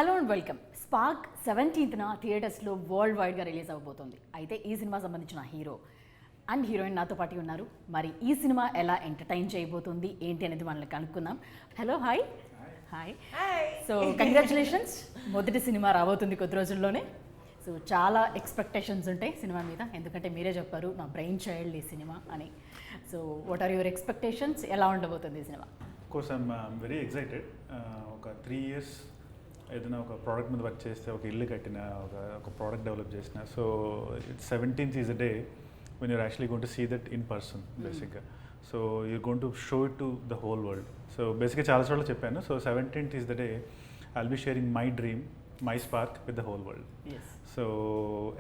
Hello and welcome. Spark 17th థియేటర్స్లో world వైడ్గా release అవ్వబోతుంది. అయితే ఈ సినిమా సంబంధించిన హీరో అండ్ హీరోయిన్ నాతో పాటు ఉన్నారు. మరి ఈ సినిమా ఎలా ఎంటర్టైన్ చేయబోతుంది ఏంటి అనేది మనల్ని కనుక్కుందాం. Hello, hi. Hi. So congratulations, మొదటి సినిమా రాబోతుంది కొద్ది రోజుల్లోనే. సో చాలా ఎక్స్పెక్టేషన్స్ ఉంటాయి సినిమా మీద, ఎందుకంటే మీరే చెప్పారు నా బ్రెయిన్ చైల్డ్ ఈ సినిమా అని. So what are your expectations? ఎలా ఉండబోతుంది ఈ cinema? Course I'm very excited. ఒక 3 years ఏదైనా ఒక ప్రోడక్ట్ మీద వర్క్ చేస్తే, ఒక ఇల్లు కట్టిన, ఒక ప్రోడక్ట్ డెవలప్ చేసిన, so 17th is a day when you're actually going to see that in person, basically. So you're going to show it to the whole world. So basically చాలా చోట్ల చెప్పాను. So 17th is the day I'll be sharing my dream, my spark with the whole world. Yes. So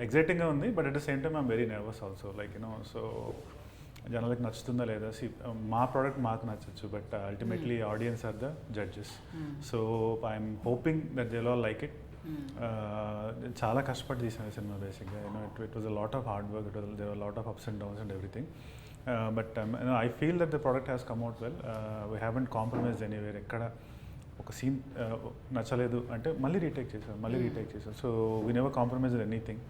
exciting గా ఉంది, but at the same time I'm very nervous also, like so జనాలకు నచ్చుతుందా లేదా, మా product మాకు నచ్చచ్చు, but ultimately audience are the judges. So I'm hoping that they all like it. చాలా కష్టపడి తీసాను సినిమా బేసిక్గా. It was a lot of hard work, there are lot of ups and downs and everything. But I feel that the product has come out well. We haven't compromised anywhere. ఎక్కడ ఒక scene నచ్చలేదు అంటే మళ్ళీ retake చేశాం. So we never compromised anything,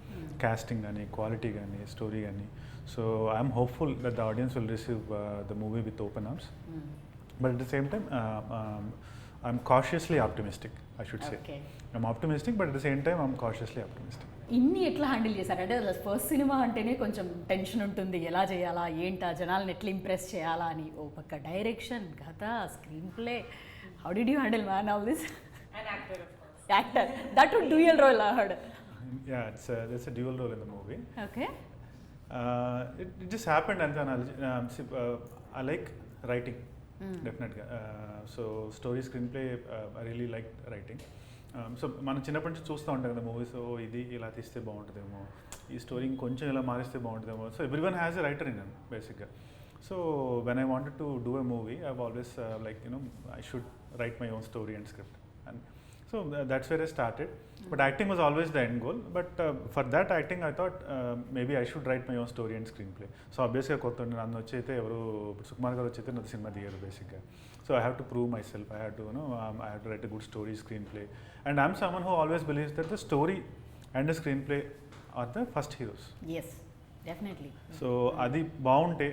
casting కానీ, quality కానీ, story కానీ. So I'm hopeful that the audience will receive the movie with open arms. But at the same time, I'm cautiously optimistic, I should say. Okay. I'm optimistic, but at the same time, I'm cautiously optimistic. ఇన్ని ఎట్లా handle చేశారు? అంటే first cinema అంటేనే కొంచెం tension ఉంటుంది, ఎలా చేయాలా ఏంటా, జనాలను ఎట్లా ఇంప్రెస్ చేయాలా అని. ఓ పక్క డైరెక్షన్, కథ, screen play. How did you handle man all this? An actor, of course. Actor. That would dual role, I heard. Yeah, there's a dual role in the movie. Okay. It just happened, and I like writing, definitely. So story, screenplay, I really like writing. So మనం చిన్నప్పటి నుంచి చూస్తూ ఉంటాం కదా movies, ఇది ఇలా తీస్తే బాగుంటుందేమో, ఈ స్టోరీ ఇంకొంచెం ఇలా మారిస్తే బాగుంటుందేమో. So everyone has a writer in them బేసిక్గా. So when I wanted to do a movie, I always like I should write my own story and script. And so that's where I started. But acting was always the end goal. But for that acting, I thought maybe I should write my own story and screenplay. So obviously కొత్త నన్ను వచ్చైతే ఎవరు సుకుమార్ గారు వచ్చైతే నా cinema తీయరు బేసిక్గా. So I have to prove myself. I have to I have to write a good story, screenplay. And I'm someone who always believes that the story and the screenplay are the first heroes. Yes, definitely. So అది బాగుంటే,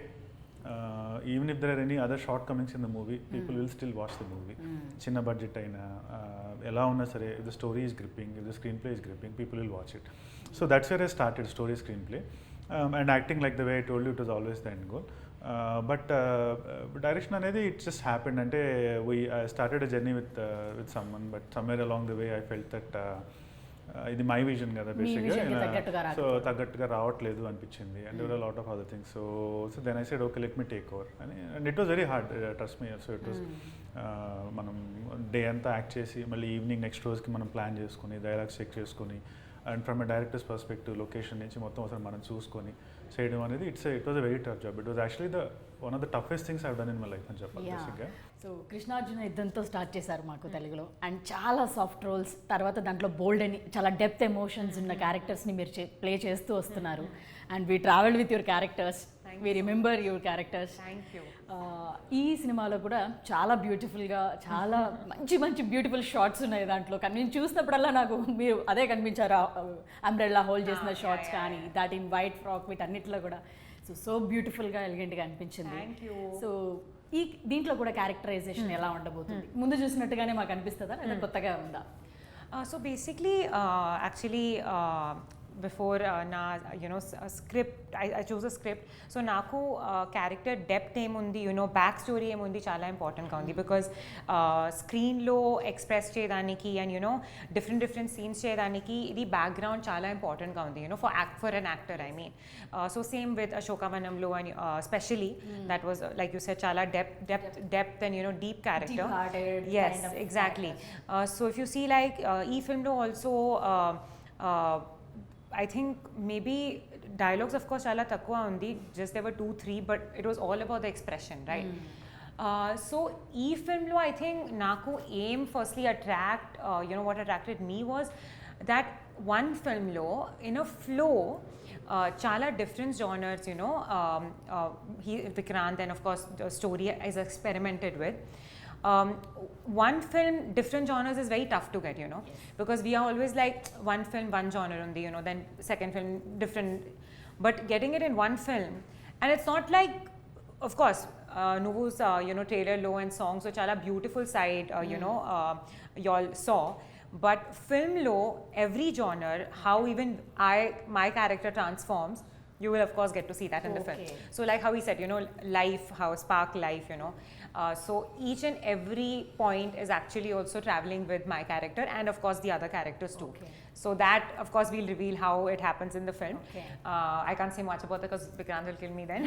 even if there are any other shortcomings in the movie, people will still watch the movie. చిన్న budget అయినా ఎలా ఉన్నా సరే, if the story is gripping, if the screenplay is gripping, people will watch it. So that's where I started, story, screenplay. And acting, like the way I told you, it was always the end goal. But direction అనేది it just happened. అంటే I started a journey with someone, but somewhere along the way I felt that ఇది my vision కదా బేసిక్గా, so తగ్గట్టుగా రావట్లేదు అనిపించింది. And there are lot of other things. So then I said okay, let me take over అని. And it was very hard, trust me. So it was మనం day అంతా act చేసి మళ్ళీ ఈవినింగ్ నెక్స్ట్ రోజుకి మనం ప్లాన్ చేసుకుని, dialogues check చేసుకొని, and from a director's perspective location నుంచి మొత్తం ఒకసారి మనం చూసుకొని చేయడం అనేది it was a very tough job. It was actually one of the toughest things I have done in my life అని చెప్పాలి బేసిక్గా. సో కృష్ణార్జున యుద్ధంతో స్టార్ట్ చేశారు మాకు తెలుగులో, అండ్ చాలా సాఫ్ట్ రోల్స్, తర్వాత దాంట్లో బోల్డ్ అని చాలా డెప్త్ ఎమోషన్స్ ఉన్న క్యారెక్టర్స్ని మీరు ప్లే చేస్తూ వస్తున్నారు. And we travelled with your characters, we remember your characters. Thank you. ఈ సినిమాలో కూడా చాలా బ్యూటిఫుల్గా, చాలా మంచి బ్యూటిఫుల్ షార్ట్స్ ఉన్నాయి దాంట్లో. కానీ నేను చూసినప్పుడల్లా నాకు మీరు అదే కనిపించారు, అంబ్రెల్లా హోల్డ్ చేసిన షార్ట్స్ కానీ, దాట్ ఇన్ వైట్ ఫ్రాక్, వీటన్నిటిలో కూడా సో బ్యూటిఫుల్గా, ఎలిగెంట్గా అనిపించింది. సో ఈ దీంట్లో కూడా క్యారెక్టరైజేషన్ ఎలా ఉండబోతుంది? ముందు చూసినట్టుగానే మాకు అనిపిస్తుందా లేదా కొత్తగా ఉందా? So basically, actually, before script, I chose a script. So naku character depth emundi, back story emundi chaala important ga undi, because screen lo express cheyadaniki and different scenes cheyadaniki idi background chaala important ga undi, for an actor, I mean. So same with Ashokavanam lo, and especially that was like you said, chaala depth and deep character, deep-hearted. Yes, kind of exactly. So if you see like e film lo also I think maybe dialogues of course chala takkuva undi, just there were 2-3, but it was all about the expression, right? So e film lo I think naku aim firstly attract, what attracted me was that one film lo in a flow chala different genres, Vikrant, and of course the story is experimented with. um, one film, different genres is very tough to get, you know, because we are always like one film, one genre only, you know, then second film, different. But getting it in one film, and it's not like, of course, Nuvu's, you know, trailer low and songs, so chala beautiful side, you know, y'all saw. But film low, every genre, how even my character transforms, you will of course get to see that in the film. So like how he said, you know, life, how spark life, you know. So each and every point is actually also traveling with my character and of course the other characters too. So that of course we'll reveal how it happens in the film. I can't say much about it because Vikrant will kill me then.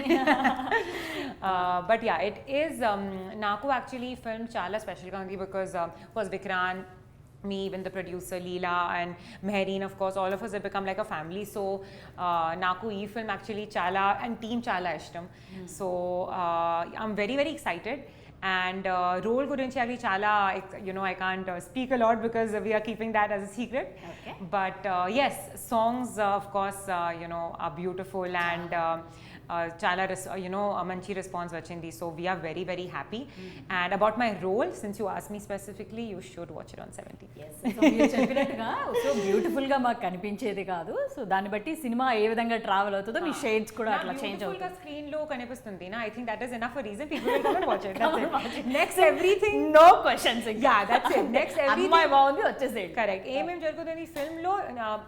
But yeah, it is Naku actually film chala special ga undi because of course Vikrant, me, even the producer Leela and Mehreen, of course, all of us have become like a family. So Naku ee film actually chala and team chala ishtam. So I'm very very excited. And role gurinchi actually chala, you know, I can't speak a lot because we are keeping that as a secret. But yes, songs of course you know are beautiful and chala you know manchi response vachindi, so we are very very happy. And about my role, since you asked me specifically, you should watch it on 17th. So మీరు చెప్పినట్టుగా so beautiful గా మాకు కనిపించేది కాదు, so దాన్ని బట్టి cinema ఏ విధంగా travel అవుతుందో మీ షేడ్స్ కూడా అట్లా చేంజ్ అవుతుంది. స్క్రీన్ లో కనిపిస్తుంది నా, I think that is enough reason people will come and watch it. Next everything no questions. Yeah that's it. Next everything అమ్మాయి బాగుంది వచ్చేసేయండి. కరెక్ట్. ఏమేం జరుగుతుంది ఫిల్మ్ లో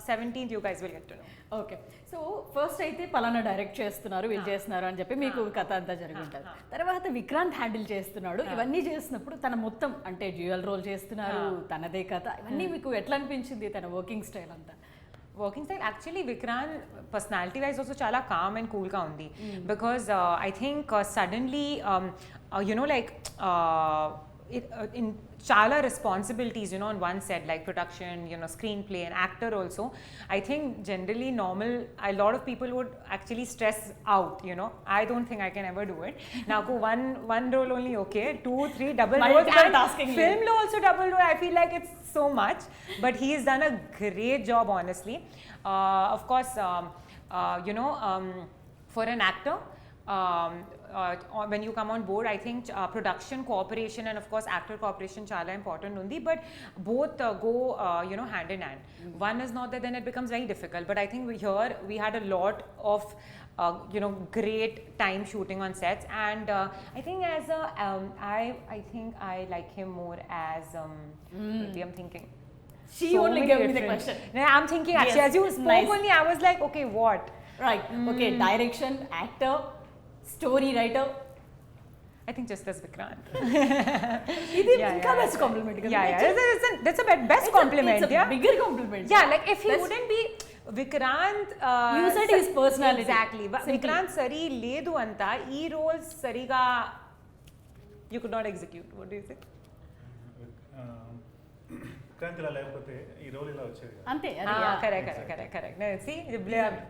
17th you guys will get to know. Okay, so first అయితే పలానా direct చేస్తున్నారు, వీళ్ళు చేస్తున్నారు అని చెప్పి మీకు కథ అంతా జరుగుతుంది. తర్వాత విక్రాంత్ హ్యాండిల్ చేస్తున్నాడు. ఇవన్నీ చేసినప్పుడు తన మొత్తం అంటే డ్యూయల్ రోల్ చేస్తున్నారు, తనదే కథ, ఇవన్నీ మీకు ఎట్లా అనిపించింది తన వర్కింగ్ స్టైల్ అంతా? Working style actually Vikrant personality wise also చాలా కామ్ అండ్ కూల్గా ఉంది. Because I think suddenly you know like in chala responsibilities, you know, on one set, like production, you know, screenplay and actor also. I think generally normal, a lot of people would actually stress out, you know. I don't think I can ever do it. Now go one role only, okay, 2 3 double roles, and film lo also double role, I feel like it's so much, but he has done a great job honestly. Of course you know, for an actor, when you come on board, I think production cooperation and of course actor cooperation chala important undi, but both go you know hand in hand. One is not there, then it becomes very difficult. But I think we had a lot of you know great time shooting on sets, and I think as a I think I like him more as maybe I'm thinking she so only gave me the question. I'm thinking actually, yes, as you spoke only I was like okay, what right, okay, direction, actor, story writer, I think just as Vikrant. Idi inka best compliment. That's a best compliment. It's a bigger compliment. Yeah, like if he wouldn't be Vikrant, you said his personality. Exactly. Vikrant sari ledu anta ee roles sariga you could not execute. What do you say? Vikrant ఇలా లేకపోతే ఈ role ఇలా వచ్చేది అంతే. Correct. See,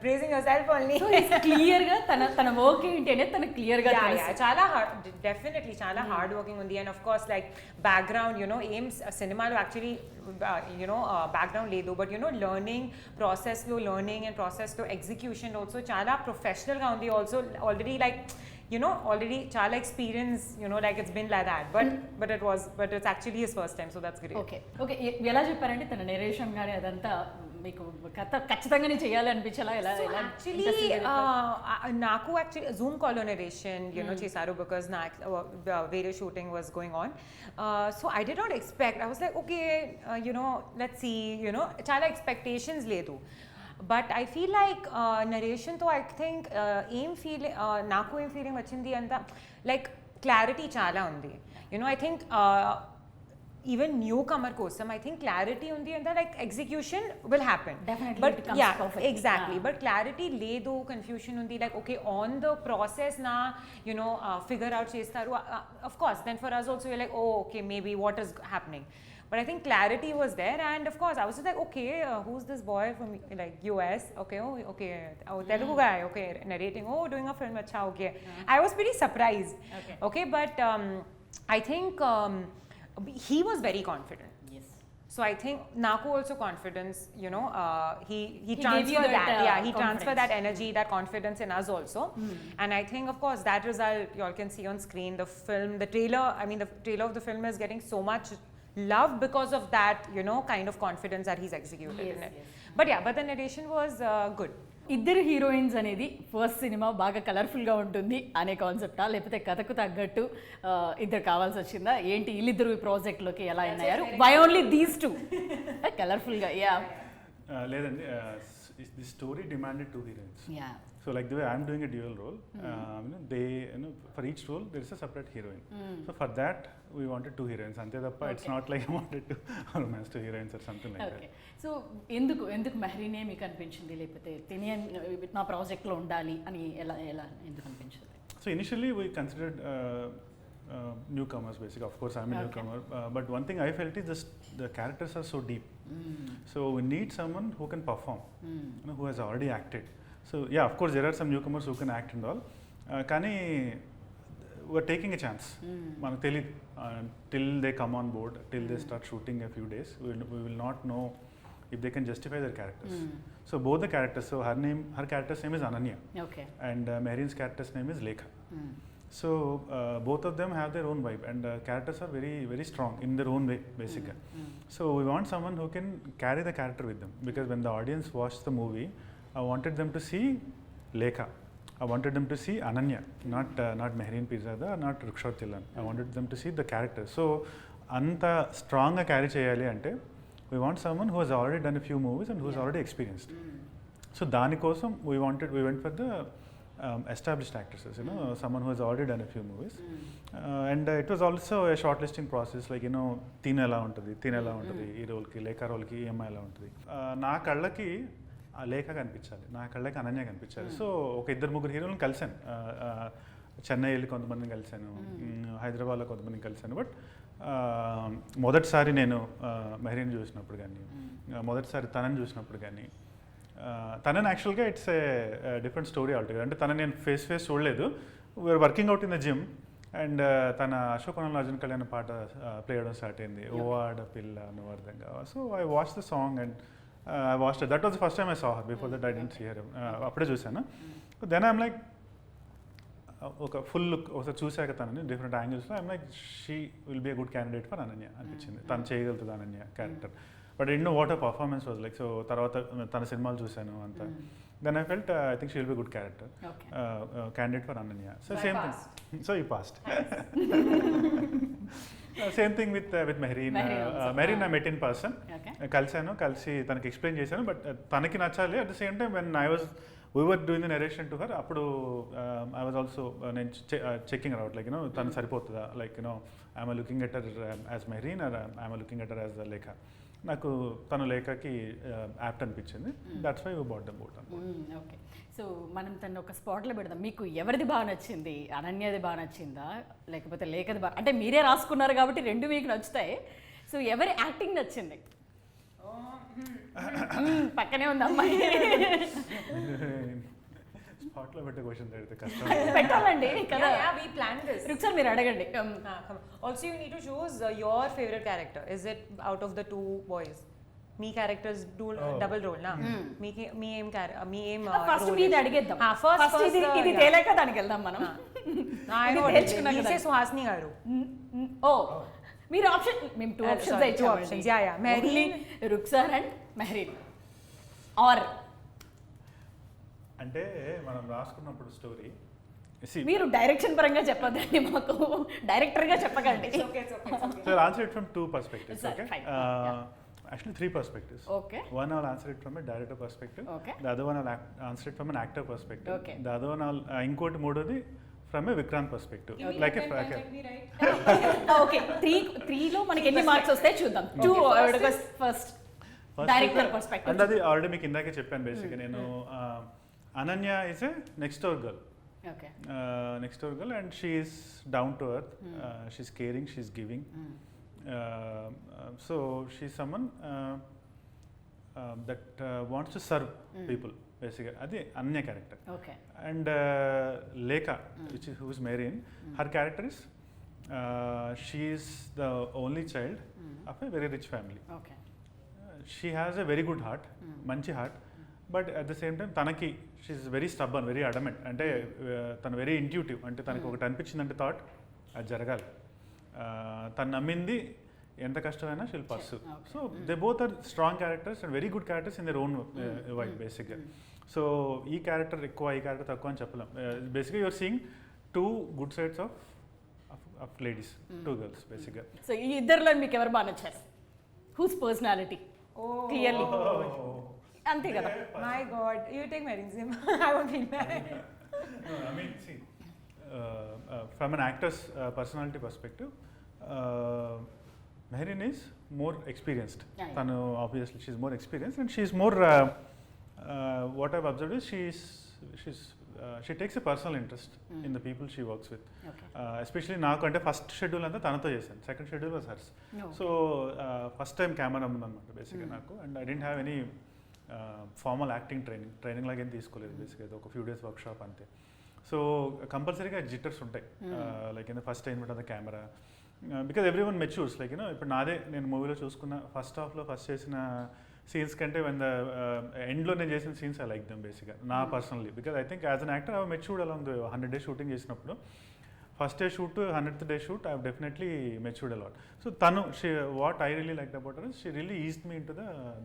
praising yourself only. So it's clear గా తన work ఏంటి అనేది తనకు క్లియర్ గా తెలుసు. చాలా హార్డ్, డెఫినెట్లీ చాలా హార్డ్ వర్కింగ్ ఉంది. And of course like background, you know, ఏం సినిమాలో యాక్చువల్లీ యు నో బ్యాక్గ్రౌండ్ లేదు, బట్ యు నో లెర్నింగ్ ప్రాసెస్లో లెర్నింగ్ అండ్ ప్రాసెస్లో ఎగ్జిక్యూషన్ ఆల్సో చాలా ప్రొఫెషనల్గా ఉంది. Also already like you know already chala experience, you know, like it's been like that, but it's actually his first time, so that's great. Okay ఎలా చెప్పారంటే తన narration గాని అదంతా మీకు కథ ఖచ్చితంగానే చేయాలి అనిపించాలా? ఎలా యాక్చువల్లీ నాకు యాక్చువల్లీ జూమ్ కాల్లో నెరేషన్ యు నో చేశారు, బికాజ్ నా వేరే shooting was going on. So I did not expect, I was like okay you know let's see, you know చాలా ఎక్స్పెక్టేషన్స్ లేదు. బట్ ఐ ఫీల్ లైక్ నరేషన్తో I think నాకు ఏం feeling వచ్చింది అంత లైక్ క్లారిటీ చాలా ఉంది. You know I think even newcomer కోసం ఐ థింక్ క్లారిటీ ఉంది అంత like execution will happen. But yeah exactly, but clarity లేదు, కన్ఫ్యూషన్ ఉంది. Like okay on the process నా యునో ఫిగర్ అవుట్ చేస్తారు. Of course then for us also like oh okay maybe what is happening. But I think clarity was there, and of course I was just like, okay, who's this boy from like US? Okay, Telugu guy, okay, narrating, doing a film, acha, okay. I was pretty surprised. Okay, but I think he was very confident. Yes. So I think Naku also confidence, you know, he gave you transferred that, that, yeah, he confidence. transferred that energy, that confidence in us also. And I think, of course, that result you all can see on screen. The film, the trailer, I mean, the trailer of the film is getting so much love because of that, you know, kind of confidence that he's executed Yes, in it. yes. But yeah, but the narration was good. ఇద్దరు heroines అనేది first cinema బాగా కలర్ఫుల్గా ఉంటుంది అనే కాన్సెప్టా, లేకపోతే కథకు తగ్గట్టు ఇద్దరు కావాల్సి వచ్చిందా, ఏంటి వీళ్ళిద్దరు ఈ ప్రాజెక్ట్లోకి ఎలా అయ్యారు? వై ఓన్లీ దీస్ టూ కలర్ఫుల్గా? యా లేదండి, the story demanded 2 heroines. Yeah So like the way I'm doing a dual role, they, for each role there is a separate heroine. So for that we wanted 2 heroines. Ante tappa it's not like I wanted to romance 2 heroines or something like okay. So ఎందుకు మెహరీనే మీకు అనిపించింది, లేకపోతే తినే నా ప్రాజెక్ట్లో ఉండాలి అని ఎలా ఎందుకు అనిపించింది? that. So initially we considered newcomers basically. Of course I'm a newcomer, but one thing I felt is just the characters are so deep. So we need someone who can perform, who has already acted. So yeah, of course there are some newcomers who can act and all, కానీ we're taking a chance. మనకు తెలియదు till they come on board, till they start shooting a few days, we will not know if they can justify their characters. So both the characters, so her character's name is Ananya, okay. and Marin's character's name is Lekha. So both of them have their own vibe, and characters are very very strong in their own way basically. So we want someone who can carry the character with them, because when the audience watched the movie, I wanted them to see Lekha. I wanted them to see Ananya, not Mehreen Pirzada, not Rukshat Tillan. I wanted them to see the character. So anta strong ga carry cheyali ante we want someone who has already done a few movies and who is already experienced. So dani kosam we went for the established actresses, someone who has already done a few movies. And it was also a shortlisting process, like teen ela untadi ee role ki, Lekha role ki em ela untadi. Na kallaki ఆ లేఖ కనిపించాలి, నా కళ్ళకి అనన్య కనిపించాలి. So ఒక 2-3 హీరోలను కలిశాను, చెన్నై వెళ్ళి కొంతమందిని కలిశాను, హైదరాబాద్లో కొంతమందిని కలిశాను. బట్ మొదటిసారి నేను మెహరీన్ చూసినప్పుడు కానీ, మొదటిసారి తనని చూసినప్పుడు కానీ, తనని యాక్చువల్గా it's a different story altogether. అంటే తన నేను ఫేస్ చూడలేదు, we are working out in the gym, and తన అశోకనంలో అర్జున్ కళ్యాణ్ పాట ప్లే చేయడం స్టార్ట్ అయింది, ఓ ఆడపిల్ల నువ్వు అర్థంగా. So I watch the song and I watched it. That was the first time I saw her. Before that, I didn't see her. అప్పుడే చూసాను. Then I'm like, ఒక ఫుల్ లుక్ ఒకసారి చూసాక తనని డిఫరెంట్ యాంగిల్స్లో I'm like she will be a good candidate for Ananya అనిపించింది. తను చేయగలుగుతుంది Ananya character. But I don't know what a performance was like. So తర్వాత తన సినిమాలు చూశాను అంతా. Then I felt I think she will be a good character, candidate for Ananya. So same thing. So you passed. Same thing with Mehreen. Mehreen I met in person. కలిసి తనకి explain చేశాను. But తనకి నచ్చాలి. At the same time when we were doing the narration to her, అప్పుడు I was also నేను checking her out, like తను సరిపోతుందా, like am I looking at her as Mehreen or am I looking at her as Lekha. నాకు తను లేఖకి apt అనిపించింది. That's why we bought them both. Okay. So మనం తను ఒక స్పాట్లో పెడదాం. మీకు ఎవరిది బాగా నచ్చింది? అనన్యది బాగా నచ్చిందా, లేకపోతే లేఖది బాగా? అంటే మీరే రాసుకున్నారు కాబట్టి రెండు మీకు నచ్చుతాయి. సో ఎవరి యాక్టింగ్ నచ్చింది? పక్కనే ఉంది అమ్మాయి. స్పాట్లో పెట్టే క్వశ్చన్ అడిగితే కష్టం. పెట్టాలండి కదా. We planned this. ఒకసారి మీరు అడగండి. Also you need to choose your favorite character. Is it out of the 2 boys? మీ క్యారెక్టర్స్ డబుల్ రోల్ నా మీ ఏం ఫస్ట్ మీది అడిగేద్దాం. ఫస్ట్ ఇది తేలేక దానికి వెళ్దాం మనం. సుహాసిని గారు. ఓ మీరు ఆప్షన్, మేము 2 ఆప్షన్స్ ఇచ్చాము. Yeah yeah Mehreen, Ruksar and Mehreen. Or అంటే మనం రాసుకున్నప్పుడు స్టోరీ మీరు డైరెక్షన్ పరంగా చెప్పదండి, మాకు డైరెక్టర్గా చెప్పకండి. So I'll answer it from 2 perspectives. Okay. Actually 3 perspectives. Okay. One I'll answer it from a director perspective. Okay. The other one I'll answer it from an actor perspective. Okay. The other one I'll inkoti moododi from a Vikrant perspective. Like if okay 3లో మనకి ఎన్ని marks వస్తాయి చూద్దాం. 2 first director perspective. And అది already మీకు ఇందాకే చెప్పాను. బేసిక్గా నేను Ananya is a next door girl. Okay. Next door girl, and she is down to earth. She's caring, she's giving. So she's someone that wants to serve people. Basically, that's Ananya character. Okay. And Lekha, who is Mehreen, her character is she is the only child of a very rich family. Okay. She has a very good heart, మంచి heart, but at the same time తనకి she's very stubborn, very adamant. అంటే తను very intuitive, అంటే తనకి ఒకటి అనిపించిందంటే thought అది జరగాలి. తను నమ్మింది ఎంత కష్టమైనా she'll pursue. So they both are strong characters and very good characters in their own way బేసిక్గా. సో ఈ క్యారెక్టర్ ఎక్కువ, ఈ క్యారెక్టర్ తక్కువ అని చెప్పలేం. బేసిక్గా you're seeing two good sides of ladies, two girls బేసిక్గా. సో ఈ ఇద్దరిలో మీకు ఎవరు బాగా నచ్చారు? హూస్ పర్సనాలిటీ క్లియర్లీ అంతే కదా. My God, you take my resume. I won't feel bad. No, I mean, see, from an actor's personality perspective, Mehreen is more experienced. Yeah. Tanu, obviously, she's more experienced, and she's more. What I've observed is she takes a personal interest in the people she works with. Okay. Especially నాకు అంటే first schedule అంతా తనతో చేశాను, second schedule was hurts. So first time camera ఉందన్నమాట బేసిక్గా నాకు. And I didn't have any formal acting training లాగా ఏం తీసుకోలేదు బేసిక్గా, ఒక ఫ్యూ డేస్ వర్క్షాప్ అంతే. సో కంపల్సరీగా జిట్టర్స్ ఉంటాయి, లైక్ ఫస్ట్ టైం ఉంటుంది camera, because every one మెచ్యూర్స్. Like ఇప్పుడు నాదే, నేను మూవీలో చూసుకున్న ఫస్ట్ హాఫ్లో ఫస్ట్ చేసిన సీన్స్ కంటే వెన్ ద ఎండ్లో నేను చేసిన సీన్స్ ఐ లైక్ దమ్ బేసిక్గా, నా personally. Because I think as an actor I matured along the 100 days shooting చేసినప్పుడు, first day shoot 100th day shoot, I have definitely matured a lot. So తను what I really like about her, she really eased me in to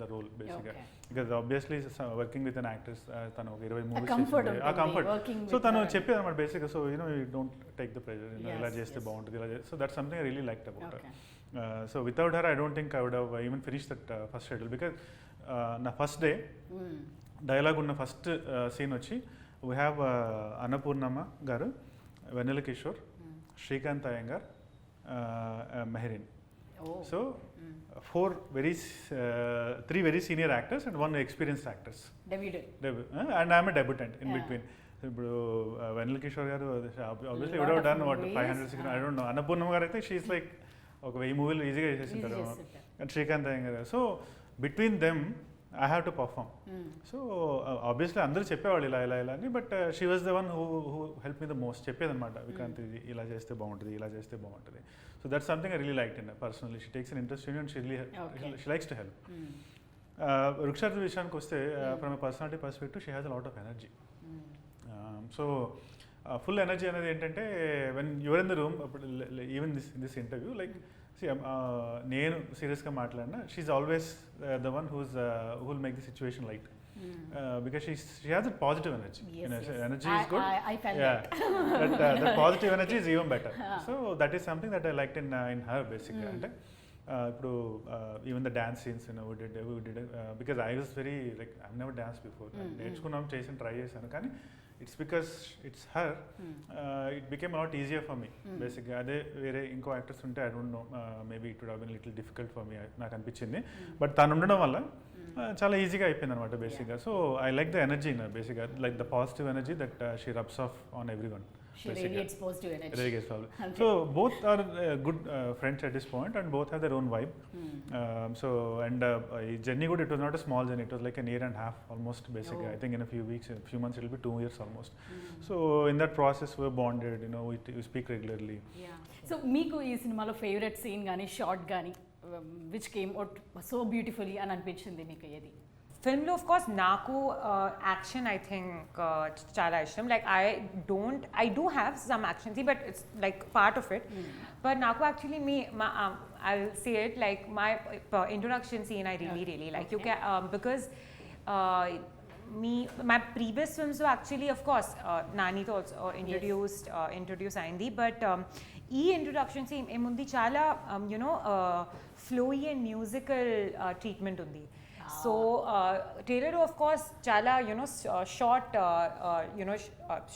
the role బేసిక్గా. Because obviously working with an actors, తను ఒక 20 movies చేసింది, ఆ comfort. So తను చెప్పేది అనమాట బేసిక్గా, so you don't take the pressure, ఇలా చేస్తే బాగుంటుంది, ఇలా చేస్తే. So that something I really liked about her. So without her I don't think I would have even finish that first schedule. Because నా ఫస్ట్ డే డైలాగ్ ఉన్న first scene వచ్చి we have Annapurnamma garu, Vennela Kishore, Srikanth Iyengar, Mehreen. So three very senior actors and one experienced actors. And I am a debutant in between. ఇప్పుడు Vennela Kishore garu obviously would have done what 500-600, I don't know. Annapurnamma garu అయితే she's like ఒక 1000 movies ఈజీగా చేసేసింటారు. And Srikanth Iyengar. So between them I have to perform. So obviously అందరూ చెప్పేవాళ్ళు ఇలా ఇలా ఇలా అని, but she was the one who help me the most. చెప్పేదన్నమాట, విక్రాంత్ ఇది ఇలా చేస్తే బాగుంటుంది, ఇలా చేస్తే బాగుంటుంది. So that's something I really liked in personally. She takes an interest in and she likes to help. Rukshar విషయానికి వస్తే, from a personality perspective she has a lot of energy. So full energy అనేది ఏంటంటే when your in the room, even this interview, like నేను సీరియస్గా మాట్లాడినా, she's always the one who will make the situation light. Because she has a positive energy. Energy is good. I felt that positive energy is even better. So that is something that I liked in her basically. Ante ఇప్పుడు even the dance scenes, we did because I was very like, I've never danced before. నేర్చుకున్నాం, చేసి try చేశాను, కానీ it's because it's her, it became a lot easier for me basically. అదే వేరే ఇంకో actors ఉంటే I don't know, maybe it would have been a little difficult for me, నాకు అనిపించింది. బట్ తను ఉండడం వల్ల చాలా ఈజీగా అయిపోయింది అనమాట బేసిక్గా. So I like the energy in బేసిక్గా, like the positive energy that she rubs off on everyone. She radiates positive energy. Radiates positive. Okay. So both are good friends at this point, and both have their own vibe. So and journey good. It was not a small journey. It was like a year and a half almost. Basically, I think in a few weeks, a few months, it will be 2 years almost. So in that process, we were bonded. We speak regularly. Yeah. So meeku ee cinema lo favorite scene gaani shot gaani which came out so beautifully అని అనిపించింది మీకు ఏది? ఫిల్మ్లో of course నాకు action I think చాలా ఇష్టం. Like I do have some action scene, but it's like part of it. But నాకు actually I will say it like my introduction scene I really like. You can because my previous films were actually, of course, Nanito also introduced అయింది. But ఈ introduction scene ఏముంది, చాలా flowy and musical treatment ఉంది. So trailer of course చాలా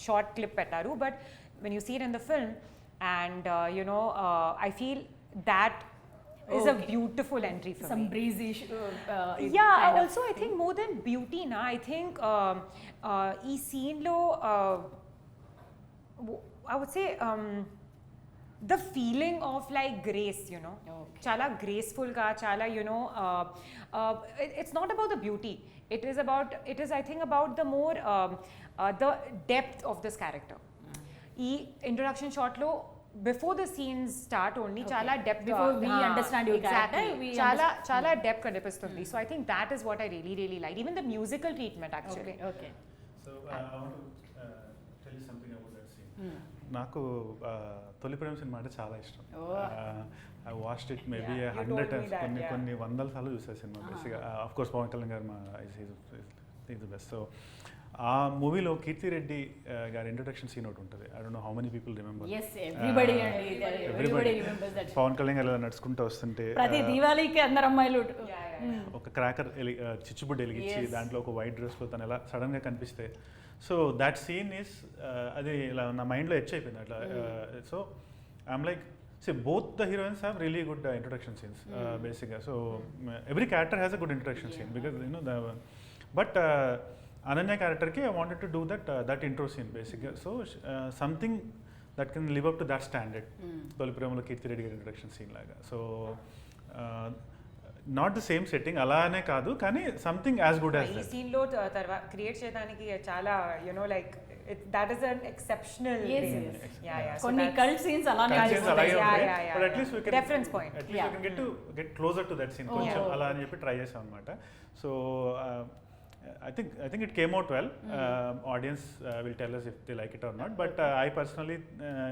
short clip పెట్టారు, but when you see it in the film and I feel that is a beautiful entry for some me. breezy Yeah, also I think more than beauty na, I think ee scene lo I would say the feeling of like grace, Okay. chala graceful ga, chala it's not about the beauty, it is I think about the more the depth of this character. Ee introduction shot lo before the scenes start only chala depth Before we understand your exactly character, we chala depth kanipistundi. So I think that is what I really liked, even the musical treatment actually. Okay. So I want to tell you something about that scene. నాకు తొలి ప్రేమ cinema అంటే చాలా ఇష్టం. I watched it maybe 100 times, కొన్ని వందల సార్లు చూసే cinema బేసిక్గా. ఆఫ్ కోర్స్ పవన్ కళ్యాణ్ గారు మా ఈజ్ ద బెస్ట్. సో ఆ మూవీలో కీర్తి రెడ్డి గారి ఇంట్రొడక్షన్ సీన్ ఒకటి ఉంటుంది. I don't know how many people remember. Pawan Kalyan garu నడుచుకుంటూ వస్తుంటే ప్రతి దీవాళీకి అందరు అమ్మాయిలు ఒక క్రాకర్ చిచ్చుబుడ్డి వెలిగించి దాంట్లో ఒక వైట్ డ్రెస్లో తను ఎలా సడన్గా కనిపిస్తే, సో దాట్ సీన్ ఈస్ అది ఇలా నా మైండ్లో ఎచ్ అయిపోయింది అట్లా. So I'm like, see both the heroines have really good introduction scenes, basically. So every character has a good introduction scene because you know but Ananya character ki I wanted to do that intro scene basically. So something that can live up to that standard. Toli Premalo Kirti Reddy introduction scene laga. So not the same setting అలానే కాదు, కానీ something as good as ఈ scene లో create చేయడానికి చాలా like that is an exceptional thing. Yeah. So కొన్ని cult scenes అలానే but at least we can reference point. At least we can get closer to that scene కొంచెం అలా అని చెప్పి ట్రై చేసాం అన్నమాట. So I think it came out well. Audience will tell us if they like it or not, but I personally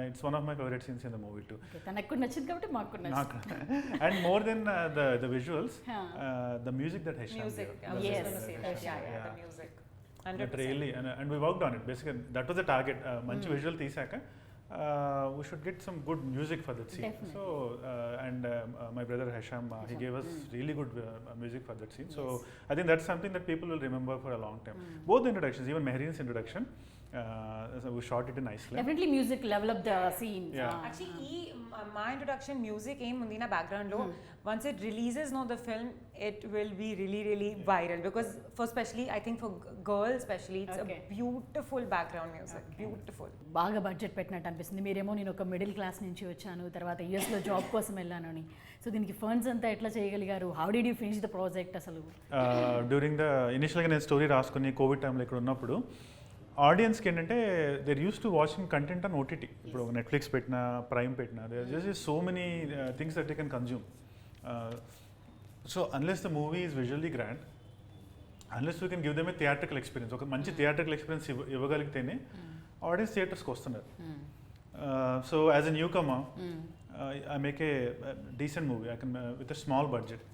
it's one of my favorite scenes in the movie too. తనకు నచ్చింది కాబట్టి మాకు నచ్చింది. And more than the visuals, the music that has music. Yes. The music. 100%. Really, and we worked on it. Basically, that was the target. Manchi visual teesaka, we should get some good music for that scene. Definitely. So, and my brother Hasham, he gave us really good music for that scene. So, I think that's something that people will remember for a long time. Both the introductions, even Mehrin's introduction, so we shot it in Iceland. Definitely music level up the scene. Yeah. Actually, my introduction music aim undi na background lo. Once it releases the film, it will be really viral because for especially I think for girls especially it's a beautiful background music. Beautiful. బాగా budget పెట్టినట్టు అనిపిస్తుంది. మీరేమో నేను ఒక middle class నుంచి వచ్చాను, తర్వాత యూఎస్లో జాబ్ కోసం వెళ్ళాను అని. సో దీనికి ఫండ్స్ అంతా ఎట్లా చేయగలిగారు? How did you finish the project అసలు? డ్యూరింగ్ ద ఇనిషియల్గా నేను స్టోరీ రాసుకుని కోవిడ్ టైంలో ఇక్కడ ఉన్నప్పుడు ఆడియన్స్కి ఏంటంటే they're used to watching content on OTT. ఇప్పుడు నెట్ఫ్లిక్స్ పెట్టినా, ప్రైమ్ పెట్టినా, there just so many things that you can consume. So unless the movie is visually grand, unless we can give them a theatrical experience, ఒక మంచి theatrical experience ఇవ్వగలిగితేనే audience థియేటర్స్కి వస్తున్నారు. So as a newcomer I make a decent movie I can with a small budget.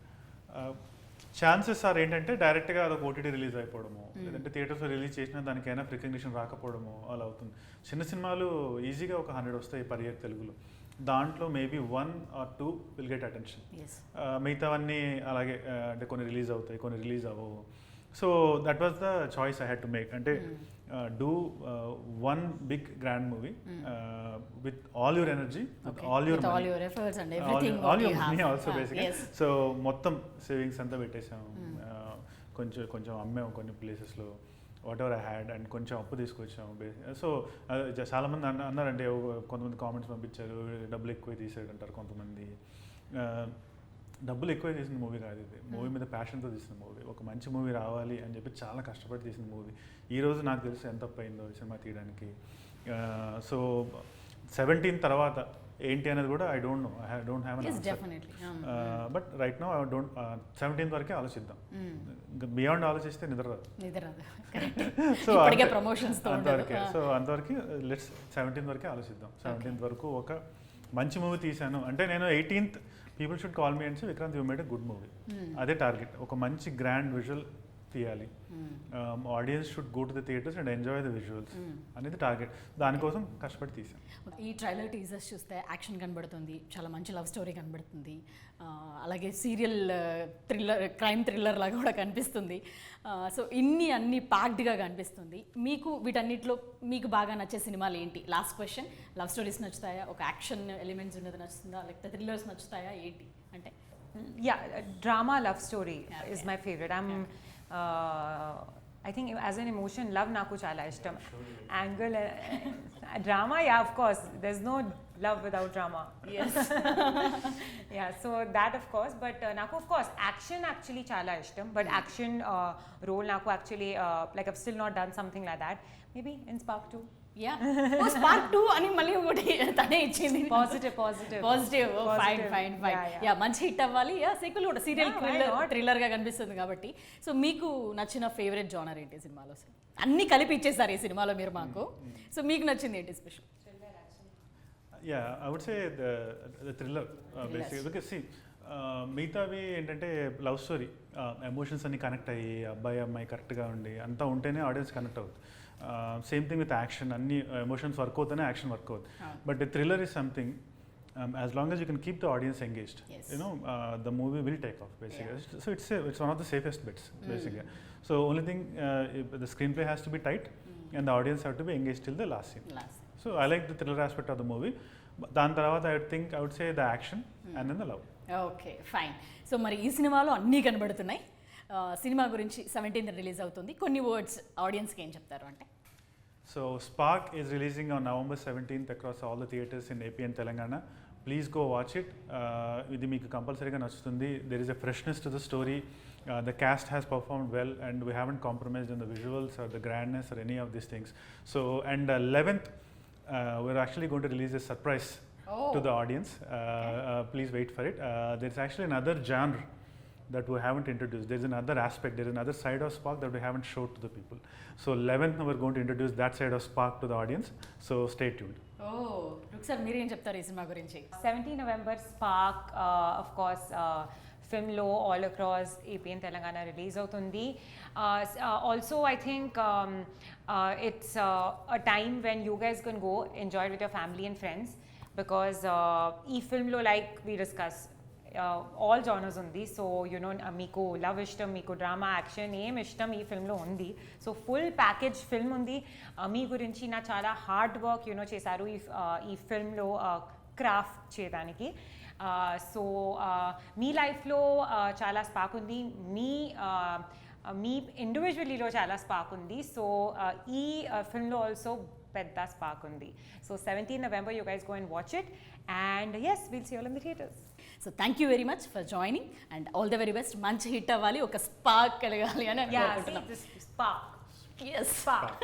Chances are ఏంటంటే డైరెక్ట్గా అదొక OTT release అయిపోవడము, లేదంటే థియేటర్స్లో రిలీజ్ చేసినా దానికైనా రికగ్నిషన్ రాకపోవడము అలా అవుతుంది. చిన్న సినిమాలు ఈజీగా ఒక 100 వస్తాయి పర్ ఇయర్ తెలుగులో, దాంట్లో maybe 1 or 2 will get attention. మిగతావన్నీ అలాగే అంటే కొన్ని రిలీజ్ అవుతాయి, కొన్ని రిలీజ్ అవ్వవు. So that was the choice I had to make. అంటే do one big grand movie with all your energy, with all your money, all your efforts and everything, all your money also basically. So మొత్తం savings అంతా పెట్టేసాం, కొంచెం అమ్మాం కొన్ని ప్లేసెస్లో, what ever I had, and కొంచెం అప్పు తీసుకొచ్చాం. సో చాలామంది అన్నారంటే, కొంతమంది కామెంట్స్ పంపించారు, డబ్బులు ఎక్కువ తీసాడు అంటారు కొంతమంది. డబ్బులు ఎక్కువ తీసిన మూవీ కాదు ఇది, మూవీ మీద ప్యాషన్తో తీసిన మూవీ. ఒక మంచి మూవీ రావాలి అని చెప్పి చాలా కష్టపడి తీసిన మూవీ. ఈరోజు నాకు తెలుసు ఎంత అయిందో ఈ సినిమా తీయడానికి. సో 17 తర్వాత ఏంటి అనేది కూడా I don't no, I don't have an answer. But right now I don't 17 వరకే ఆలోచిద్దాం, బియాండ్ ఆలోచిస్తే నిద్ర రాదు. సో అంతవరకే. సో అంతవరకు లెట్స్ 17 వరకే ఆలోచిద్దాం. 17 వరకు ఒక మంచి మూవీ తీశాను అంటే, నేను 18th people should call me and say Vikrant you made a good movie. అదే టార్గెట్, ఒక మంచి గ్రాండ్ విజువల్ తీయాలి, audience should go to the theatres and enjoy the visuals అనేది టార్గెట్. దానికోసం కష్టపడి తీసాం. ఈ ట్రైలర్ టీజర్స్ చూస్తే యాక్షన్ కనబడుతుంది, చాలా మంచి లవ్ స్టోరీ కనబడుతుంది, అలాగే సీరియల్ థ్రిల్లర్, క్రైమ్ థ్రిల్లర్ లాగా కూడా కనిపిస్తుంది. సో అన్ని ప్యాక్డ్గా కనిపిస్తుంది. మీకు వీటన్నిటిలో మీకు బాగా నచ్చే సినిమాలు ఏంటి? Last question. లవ్ స్టోరీస్ నచ్చుతాయా, ఒక యాక్షన్ ఎలిమెంట్స్ ఉన్నది నచ్చుతుందా, లేకపోతే థ్రిల్లర్స్ నచ్చుతాయా, ఏంటి అంటే? Drama love story is my favorite. I think as an emotion, love naku chala ishtam. Angle, drama, of course. There's no love without drama. Yes. So that of course. But naku of course action actually chala ishtam. But action role naku actually like I've still not done something like that. Maybe in Spark 2. Yeah spark 2 అని మళ్ళీ ఒకటి తనే ఇచ్చింది. Positive fine Yeah, yeah. Yeah మంచి hit అవ్వాలి. Yeah sequel కూడా serial Yeah, why not? థ్రిల్లర్గా కనిపిస్తుంది కాబట్టి. సో మీకు నచ్చిన ఫేవరెట్ జానర్ ఏంటి సినిమాలో? అన్ని కలిపి ఇచ్చేసారు ఈ సినిమాలో మీరు మాకు. సో మీకు నచ్చింది ఏంటి special? Yeah, I would say the thriller basically, because see, మిగతావి ఏంటంటే లవ్ స్టోరీ, ఎమోషన్స్ అన్ని కనెక్ట్ అయ్యి అబ్బాయి అమ్మాయి కరెక్ట్గా ఉండి అంతా ఉంటేనే ఆడియన్స్ కనెక్ట్ అవుతుంది. సేమ్ థింగ్ విత్ యాక్షన్, అన్ని ఎమోషన్స్ వర్క్ అవుతానే యాక్షన్ వర్క్ అవుతుంది. But thriller is something as long as you can keep the audience engaged, Yes. the movie will take off basically. So it's one of the safest bets basically. So only thing, the screenplay has to be tight and the audience have to be engaged till the last scene. So I like the thriller aspect of the movie. దాని తర్వాత I would say the action and then the love. Okay fine. So మరి ఈ సినిమాలో అన్నీ కనబడుతున్నాయి. Cinema గురించి 17th release అవుతుంది. కొన్ని వర్డ్స్ ఆడియన్స్కి ఏం చెప్తారు అంటే? So Spark is releasing on November 17th across all the theatres in AP and Telangana. Please go watch it. ఇది మీకు కంపల్సరీగా నచ్చుతుంది. There is a freshness to the story. The cast has performed well and we haven't compromised on the visuals or the grandness or any of these things. So and 11th we're actually going to release a surprise to the audience. Please wait for it. There's actually another genre that we haven't introduced. There's another aspect, there's another side of Spark that we haven't showed to the people. So 11th we're going to introduce that side of Spark to the audience. So stay tuned. Sir మీరేం చెప్తారు ఈ cinema గురించి? 17 November Spark, of course, film లో all across AP and Telangana release అవుతుంది. Also I think it's a time when you guys can go enjoy it with your family and friends, because ఈ film లో like we discuss all genres ఉంది. So మీకు love ఇష్టం, మీకు drama, action ఏం ఇష్టం ఈ ఫిల్మ్లో ఉంది. సో ఫుల్ ప్యాకేజ్ ఫిల్మ్ ఉంది. మీ గురించి నా చాలా హార్డ్ వర్క్ చేశారు ఈ ఫిల్మ్లో క్రాఫ్ట్ చేయడానికి. సో మీ లైఫ్లో చాలా స్పార్క్ ఉంది, మీ ఇండివిజువలీలో చాలా స్పార్క్ ఉంది. సో ఈ ఫిల్మ్లో ఆల్సో పెద్ద స్పార్క్ ఉంది. So 17 November you guys go and watch it, and yes, we'll see you all in the theaters. So thank you very much for joining and all the very best. మంచి hit అవ్వాలి, ఒక spark కలగాలి అని Yeah, see this spark. Yes. Spark.